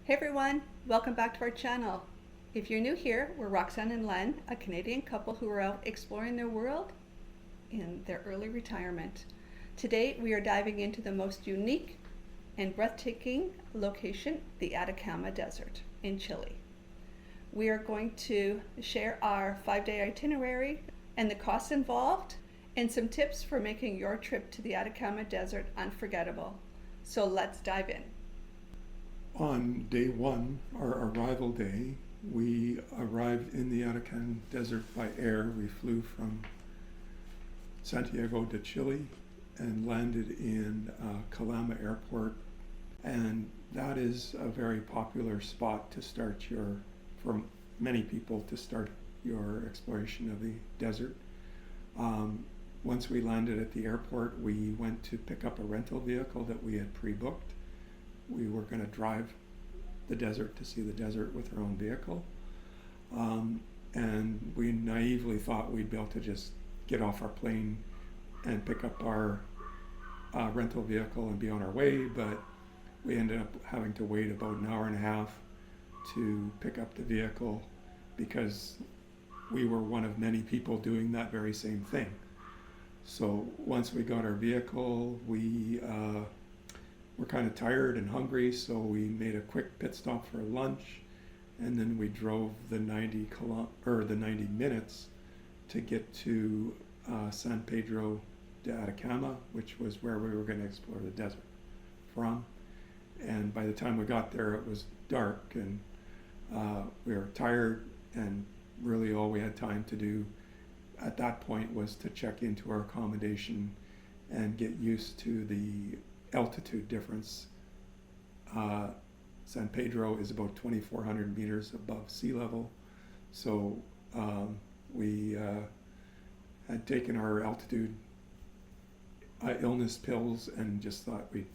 Hey everyone, welcome back to our channel. If you're new here, we're Roxanne and Len, a Canadian couple who are out exploring their world in their early retirement. Today we are diving into the most unique and breathtaking location, the Atacama Desert in Chile. We are going to share our 5-day itinerary and the costs involved and some tips for making your trip to the Atacama Desert unforgettable. So let's dive in. On day one, our arrival day, we arrived in the Atacama Desert by air. We flew from Santiago de Chile and landed in Calama Airport. And that is a very popular spot to start for many people to start your exploration of the desert. Once we landed at the airport, we went to pick up a rental vehicle that we had pre-booked. We were going to drive the desert to see the desert with our own vehicle. And we naively thought we'd be able to just get off our plane and pick up our rental vehicle and be on our way, but we ended up having to wait about an hour and a half to pick up the vehicle because we were one of many people doing that very same thing. So once we got our vehicle, we were kind of tired and hungry, so we made a quick pit stop for lunch, and then we drove the 90 minutes to get to San Pedro de Atacama, which was where we were going to explore the desert from. And by the time we got there, it was dark, and we were tired, and really all we had time to do at that point was to check into our accommodation and get used to the altitude difference. San Pedro is about 2,400 meters above sea level, so we had taken our altitude illness pills and just thought we'd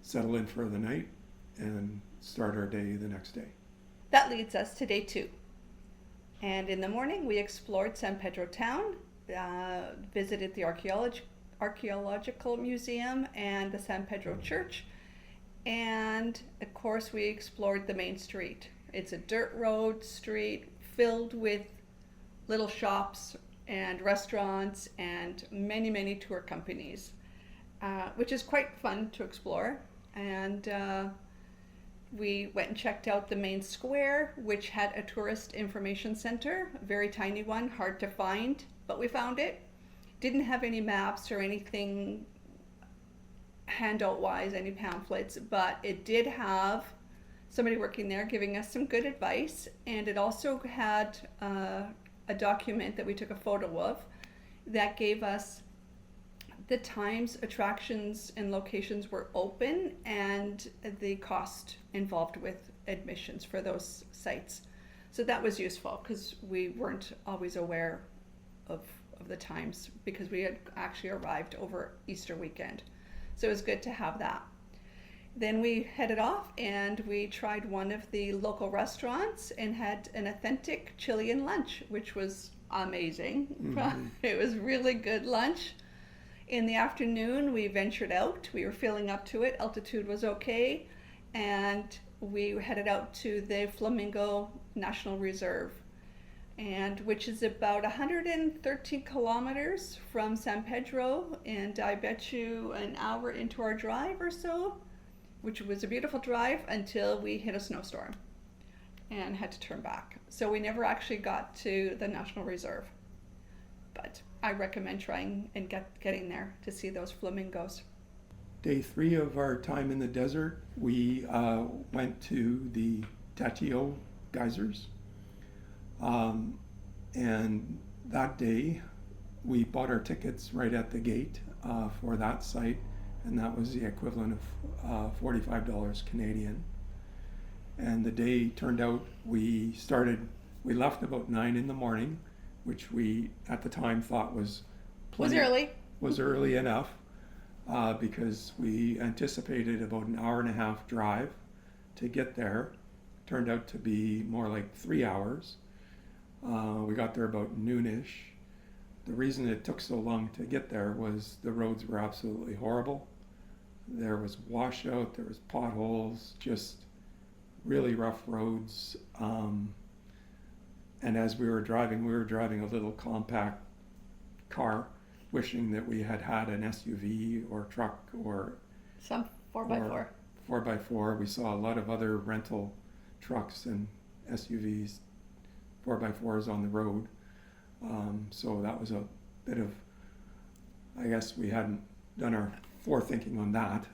settle in for the night and start our day the next day. That leads us to day 2. And in the morning, we explored San Pedro town, visited the archaeological museum and the San Pedro church, and of course we explored the main street. It's a dirt road street filled with little shops and restaurants and many tour companies, which is quite fun to explore. And we went and checked out the main square, which had a tourist information center, a very tiny one, hard to find, but we found it. Didn't have any maps or anything handout wise, any pamphlets, but it did have somebody working there giving us some good advice, and it also had a document that we took a photo of that gave us the times attractions and locations were open and the cost involved with admissions for those sites. So that was useful because we weren't always aware of the times because we had actually arrived over Easter weekend. So it was good to have that. Then we headed off and we tried one of the local restaurants and had an authentic Chilean lunch, which was amazing. Mm-hmm. It was really good lunch. In the afternoon, we ventured out. We were feeling up to it. Altitude was okay. And we headed out to the Flamingo National Reserve, and which is about 113 kilometers from San Pedro. And I bet you an hour into our drive or so, which was a beautiful drive until we hit a snowstorm and had to turn back. So we never actually got to the National Reserve. But I recommend trying and getting there to see those flamingos. Day 3 of our time in the desert, we went to the Tatio geysers. And that day, we bought our tickets right at the gate for that site, and that was the equivalent of $45 Canadian. And the day turned out, we left about 9 in the morning, which we at the time thought was early enough because we anticipated about an hour and a half drive to get there. Turned out to be more like 3 hours. We got there about noonish. The reason it took so long to get there was the roads were absolutely horrible. There was washout, there was potholes, just really rough roads. And as we were driving a little compact car, wishing that we had had an SUV or truck or Some 4x4. 4x4. We saw a lot of other rental trucks and SUVs, 4x4s on the road. So that was a bit of, I guess we hadn't done our forethinking on that.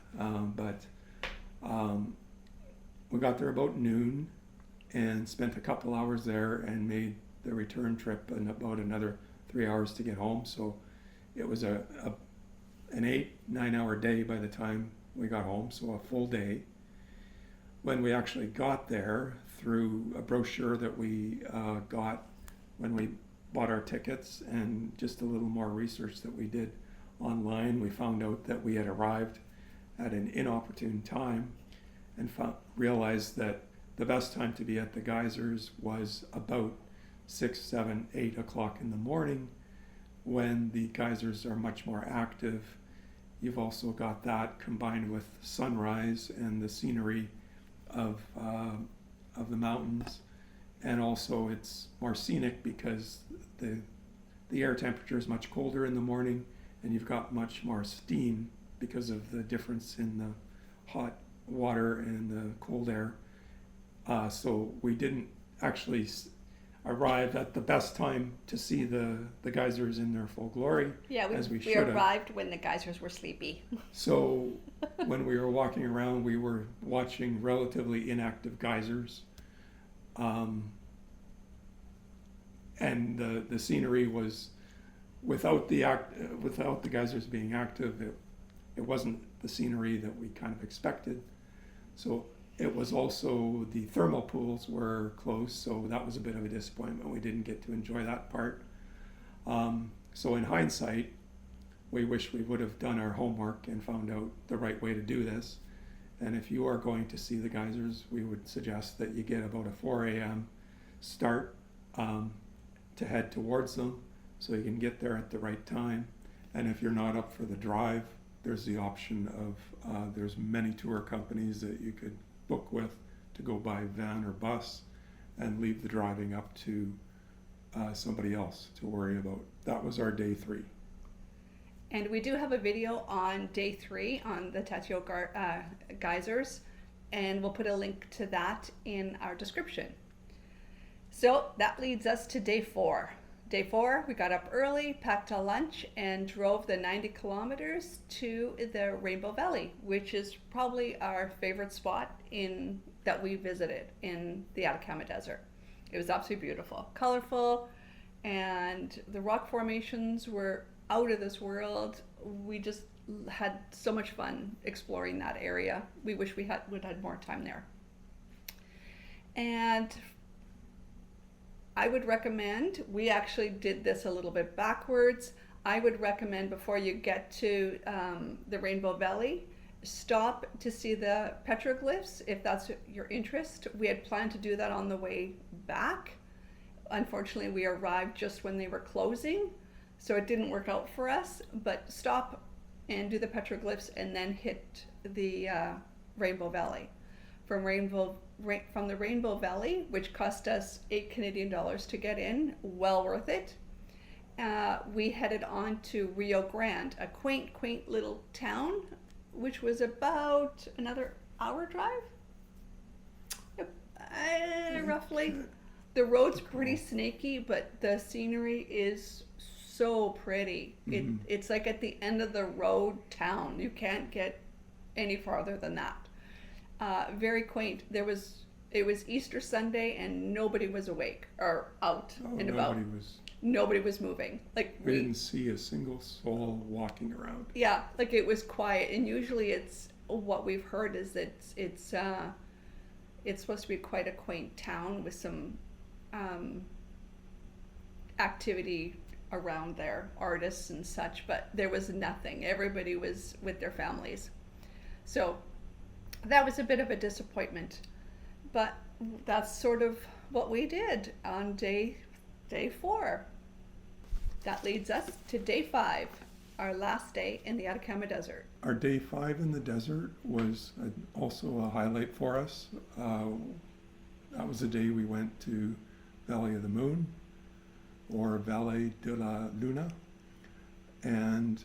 But we got there about noon and spent a couple hours there and made the return trip in about another 3 hours to get home. So it was an 8-9 hour day by the time we got home, so a full day. When we actually got there, through a brochure that we got when we bought our tickets and just a little more research that we did online, we found out that we had arrived at an inopportune time and realized that the best time to be at the geysers was about 6, 7, 8 o'clock in the morning, when the geysers are much more active. You've also got that combined with sunrise and the scenery of the mountains, and also it's more scenic because the air temperature is much colder in the morning, and you've got much more steam because of the difference in the hot water and the cold air. So we didn't actually arrive at the best time to see the geysers in their full glory, Yeah, as we we should have. arrived when the geysers were sleepy. So when we were walking around, we were watching relatively inactive geysers. And the scenery was, without the geysers being active, it wasn't the scenery that we kind of expected. So it was also, the thermal pools were closed, so that was a bit of a disappointment. We didn't get to enjoy that part. So in hindsight, we wish we would have done our homework and found out the right way to do this. And if you are going to see the geysers, we would suggest that you get about a 4 a.m. start to head towards them, so you can get there at the right time. And if you're not up for the drive, there's the option of, there's many tour companies that you could book with to go by van or bus and leave the driving up to somebody else to worry about. That was our day 3. And we do have a video on day 3 on the Tatio geysers, and we'll put a link to that in our description. So that leads us to day 4. Day 4, we got up early, packed a lunch, and drove the 90 kilometers to the Rainbow Valley, which is probably our favorite spot that we visited in the Atacama Desert. It was absolutely beautiful, colorful, and the rock formations were out of this world. We just had so much fun exploring that area. We wish we would had more time there. And I would recommend, we actually did this a little bit backwards. I would recommend, before you get to the Rainbow Valley, stop to see the petroglyphs if that's your interest. We had planned to do that on the way back. Unfortunately, we arrived just when they were closing, so it didn't work out for us. But stop and do the petroglyphs and then hit the Rainbow Valley. From the Rainbow Valley, which cost us $8 Canadian to get in, well worth it. We headed on to Rio Grande, a quaint little town, which was about another hour drive, roughly. The road's pretty snaky, but the scenery is so pretty. Mm-hmm. It's like at the end of the road town. You can't get any farther than that. Very quaint. It was Easter Sunday and nobody was awake or out and about. Nobody was moving. Like we didn't see a single soul walking around. Yeah, like it was quiet. And usually it's what we've heard is that it's supposed to be quite a quaint town with some activity around there, artists and such, but there was nothing. Everybody was with their families. So that was a bit of a disappointment, but that's sort of what we did on day 4. That leads us to day 5. our last day in the Atacama Desert. Our day 5 in the desert was also a highlight for us. That was the day we went to Valley of the Moon, or Valle de la Luna. And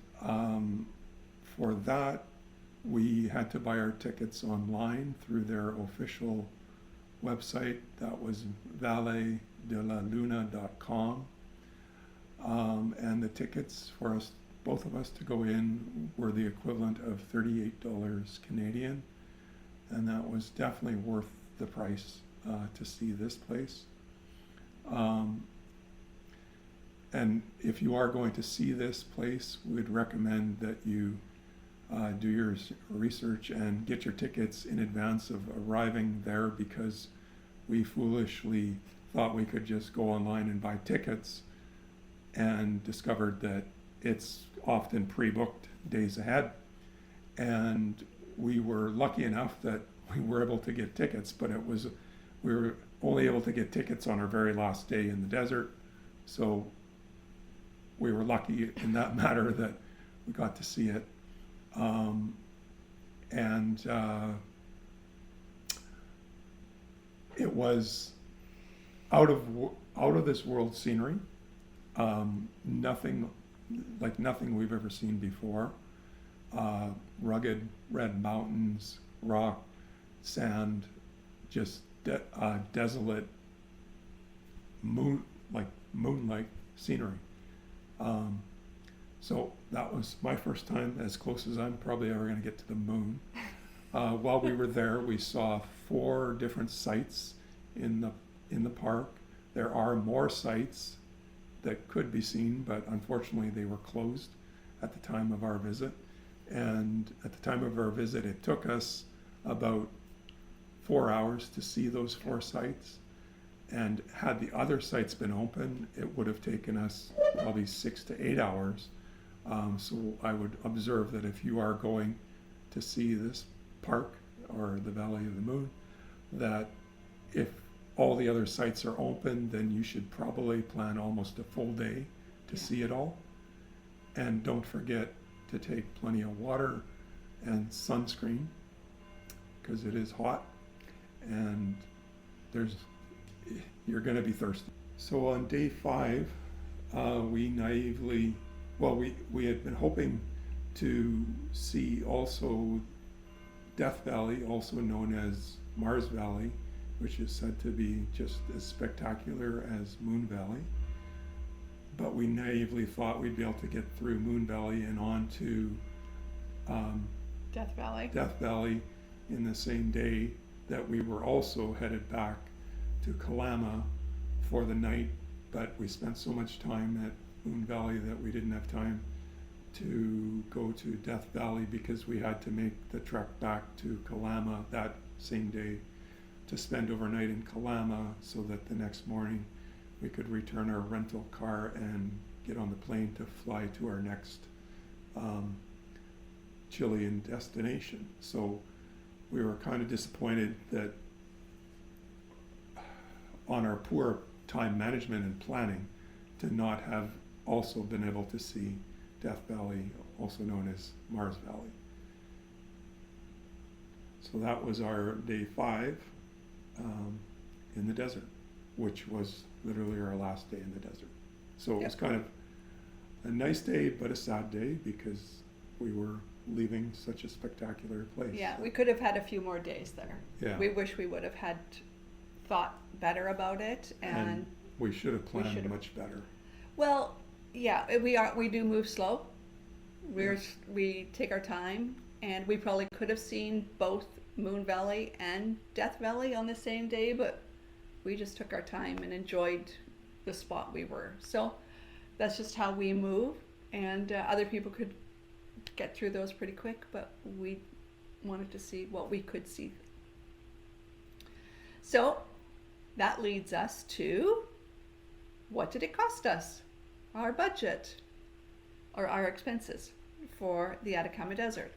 for that, we had to buy our tickets online through their official website. That was valledelaluna.com. And the tickets for us, both of us, to go in were the equivalent of $38 Canadian. And that was definitely worth the price to see this place. And if you are going to see this place, we'd recommend that you do your research and get your tickets in advance of arriving there, because we foolishly thought we could just go online and buy tickets and discovered that it's often pre-booked days ahead. And we were lucky enough that we were able to get tickets, but we were only able to get tickets on our very last day in the desert. So we were lucky in that matter that we got to see it. It was out of this world scenery. Nothing we've ever seen before. Rugged red mountains, rock, sand, just desolate moonlight scenery. So that was my first time, as close as I'm probably ever going to get to the moon. While we were there, we saw 4 different sites in the park. There are more sites that could be seen, but unfortunately they were closed at the time of our visit. And at the time of our visit, it took us about 4 hours to see those 4 sites. And had the other sites been open, it would have taken us probably 6 to 8 hours. So I would observe that if you are going to see this park or the Valley of the Moon, that if all the other sites are open, then you should probably plan almost a full day to see it all. And don't forget to take plenty of water and sunscreen, because it is hot and you're going to be thirsty. So on day 5, we naively, we had been hoping to see also Death Valley, also known as Mars Valley, which is said to be just as spectacular as Moon Valley. But we naively thought we'd be able to get through Moon Valley and on to Death Valley in the same day that we were also headed back to Kalama for the night. But we spent so much time at Moon Valley that we didn't have time to go to Death Valley, because we had to make the trek back to Kalama that same day to spend overnight in Kalama, so that the next morning we could return our rental car and get on the plane to fly to our next Chilean destination. So we were kind of disappointed that on our poor time management and planning to not have also been able to see Death Valley, also known as Mars Valley. So that was our day 5 in the desert, which was literally our last day in the desert. So it was kind of a nice day, but a sad day, because we were leaving such a spectacular place. Yeah, we could have had a few more days there. Yeah. We wish we would have had thought better about it, and we should have planned much better. Well, yeah, we do move slow. We take our time, and we probably could have seen both Moon Valley and Death Valley on the same day, but we just took our time and enjoyed the spot we were. So that's just how we move, and other people could get through those pretty quick, but we wanted to see what we could see. So that leads us to, what did it cost us? Our budget, or our expenses for the Atacama Desert.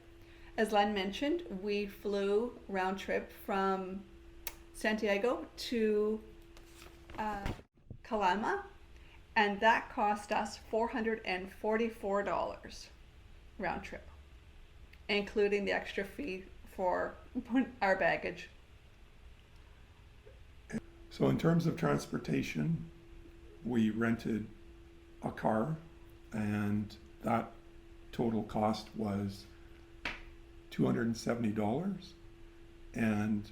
As Len mentioned, we flew round trip from Santiago to Kalama, and that cost us $444. round trip, including the extra fee for our baggage. So in terms of transportation, we rented a car, and that total cost was $270. And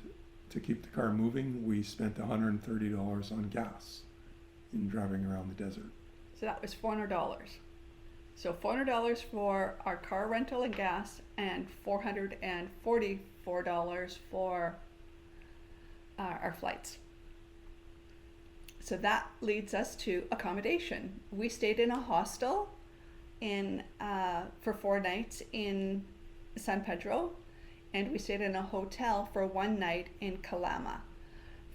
to keep the car moving, we spent $130 on gas in driving around the desert. So that was $400. So $400 for our car rental and gas, and $444 for our flights. So that leads us to accommodation. We stayed in a hostel for 4 nights in San Pedro, and we stayed in a hotel for 1 night in Calama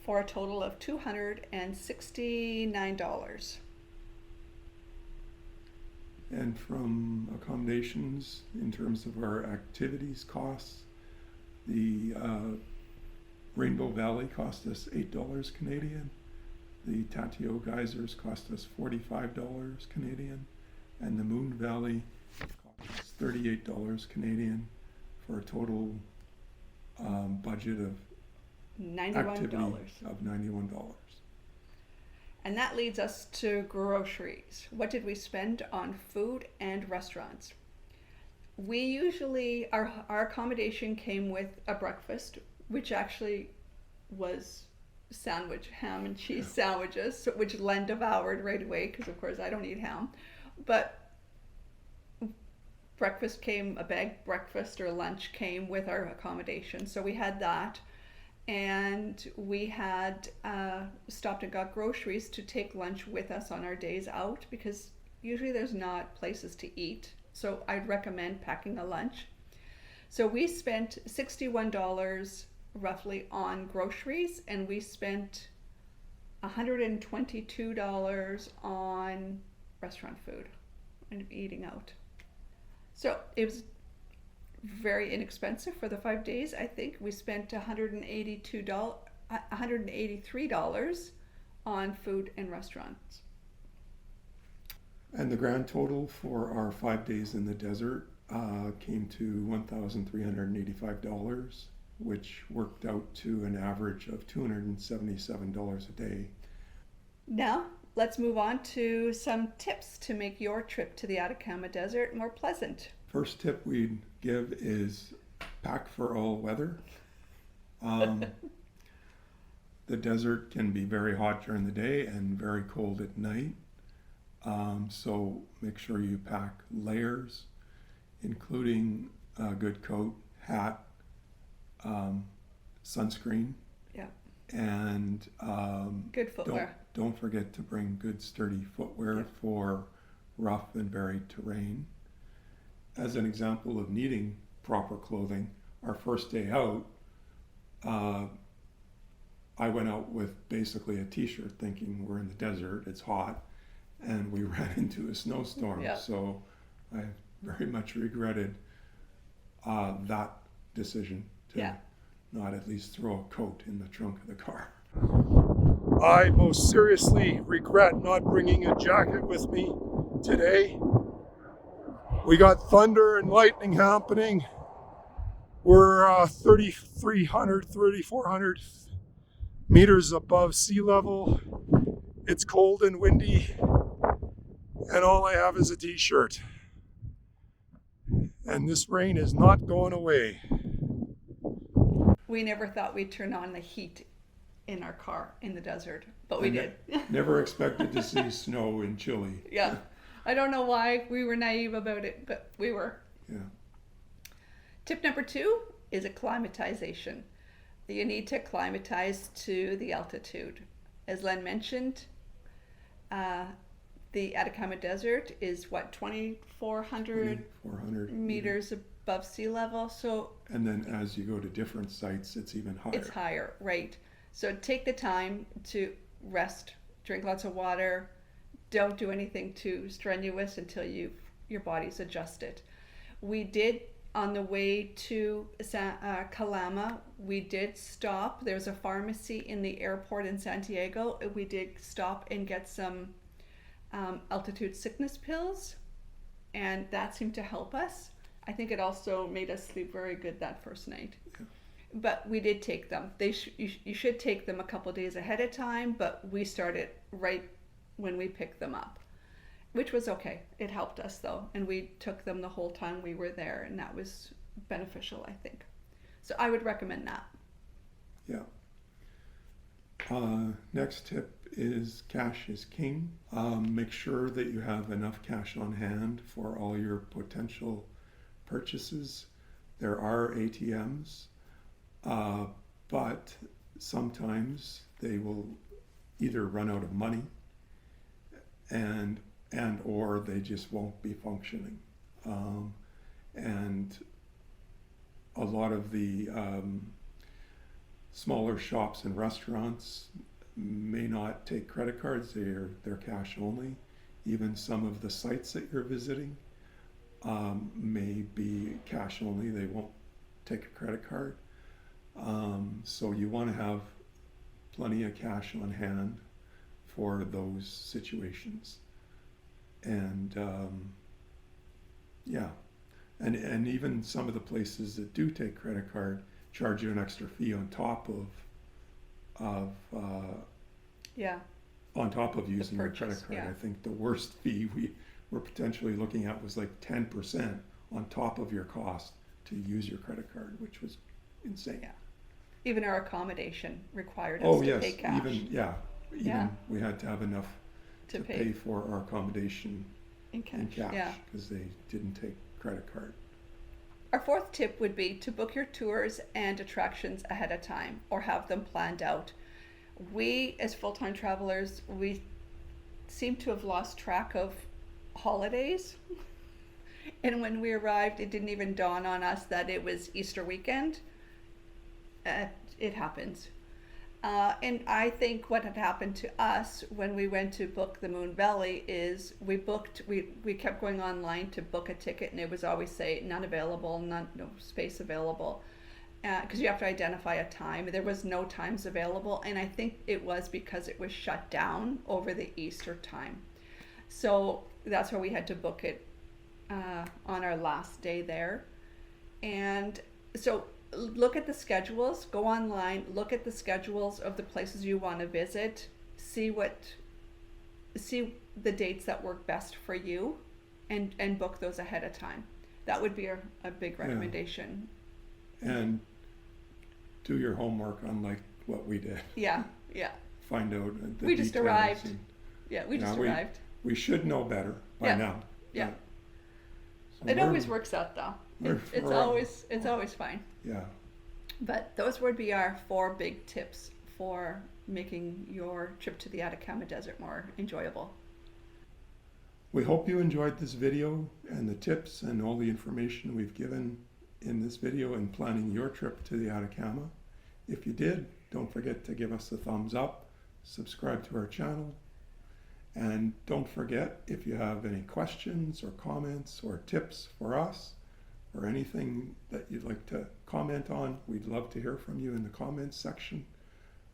for a total of $269. And from accommodations, in terms of our activities costs, the Rainbow Valley cost us $8 Canadian. The Tatio Geysers cost us $45 Canadian. And the Moon Valley cost us $38 Canadian, for a total budget of activity $91. of $91. And that leads us to groceries. What did we spend on food and restaurants? We usually, our accommodation came with a breakfast, which actually was ham and cheese sandwiches, which Len devoured right away, because of course I don't eat ham. But breakfast came, a bag breakfast or lunch came with our accommodation. So we had that. And we had stopped and got groceries to take lunch with us on our days out, because usually there's not places to eat. So I'd recommend packing a lunch. So we spent $61 roughly on groceries, and we spent $122 on restaurant food and eating out. So it was very inexpensive for the 5 days. I think we spent $183 on food and restaurants. And the grand total for our 5 days in the desert came to $1,385, which worked out to an average of $277 a day. Now, let's move on to some tips to make your trip to the Atacama Desert more pleasant. First tip we'd give is pack for all weather. The desert can be very hot during the day and very cold at night. So make sure you pack layers, including a good coat, hat, sunscreen. Yeah. And good footwear. Don't forget to bring good sturdy footwear for rough and varied terrain. As an example of needing proper clothing, our first day out, I went out with basically a t-shirt thinking we're in the desert, it's hot, and we ran into a snowstorm. Yeah. So I very much regretted that decision to not at least throw a coat in the trunk of the car. I most seriously regret not bringing a jacket with me today. We got thunder and lightning happening. We're 3,300, 3,400 meters above sea level. It's cold and windy, and all I have is a t-shirt. And this rain is not going away. We never thought we'd turn on the heat in our car in the desert, but we did. Never expected to see snow in Chile. Yeah. I don't know why we were naive about it, but we were. Yeah. Tip number 2 is acclimatization. You need to acclimatize to the altitude. As Len mentioned, the Atacama Desert is 2,400 meters above sea level. So, and then as you go to different sites, it's even higher. It's higher, right. So take the time to rest, drink lots of water. Don't do anything too strenuous until your body's adjusted. We did, on the way to Calama, we did stop. There's a pharmacy in the airport in Santiago. We did stop and get some altitude sickness pills, and that seemed to help us. I think it also made us sleep very good that first night. Yeah. But we did take them. You should take them a couple days ahead of time, but we started right when we picked them up, which was okay. It helped us though, and we took them the whole time we were there, and that was beneficial, I think. So I would recommend that. Yeah. Next tip is cash is king. Make sure that you have enough cash on hand for all your potential purchases. There are ATMs, but sometimes they will either run out of money and or they just won't be functioning. And a lot of the smaller shops and restaurants may not take credit cards, they're cash only. Even some of the sites that you're visiting may be cash only, they won't take a credit card. So you want to have plenty of cash on hand for those situations. And yeah, and even some of the places that do take credit card charge you an extra fee on top of Yeah. on top of using your credit purchase, card. yeah. I think the worst fee we were potentially looking at was like 10% on top of your cost to use your credit card, which was insane. Yeah. Even our accommodation required us Oh to yes, pay cash even Yeah. we had to have enough to pay pay for our accommodation in cash. in cash Yeah. because they didn't take credit card. Our fourth tip would be to book your tours and attractions ahead of time or have them planned out. We, as full-time travelers, we seem to have lost track of holidays. And when we arrived, it didn't even dawn on us that it was Easter weekend. It happens. And I think what had happened to us when we went to book the Moon Valley is we kept going online to book a ticket, and it was always say none available, no space available, because you have to identify a time. There was no times available, and I think it was because it was shut down over the Easter time. So that's why we had to book it on our last day there. And so look at the schedules, go online, look at the schedules of the places you want to visit, see the dates that work best for you, and book those ahead of time. That would be a big recommendation. And do your homework unlike what we did. Yeah. Find out the We just details arrived. and, Yeah, we just we- arrived. we should know better by Yeah. now. Yeah. So It we're- always works out though. we're- It's we're- always fine. Yeah. But those would be our 4 big tips for making your trip to the Atacama Desert more enjoyable. We hope you enjoyed this video and the tips and all the information we've given in this video in planning your trip to the Atacama. If you did, don't forget to give us a thumbs up, subscribe to our channel, and don't forget, if you have any questions or comments or tips for us or anything that you'd like to comment on, we'd love to hear from you in the comments section.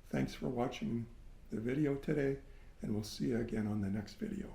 Thanks for watching the video today, and we'll see you again on the next video.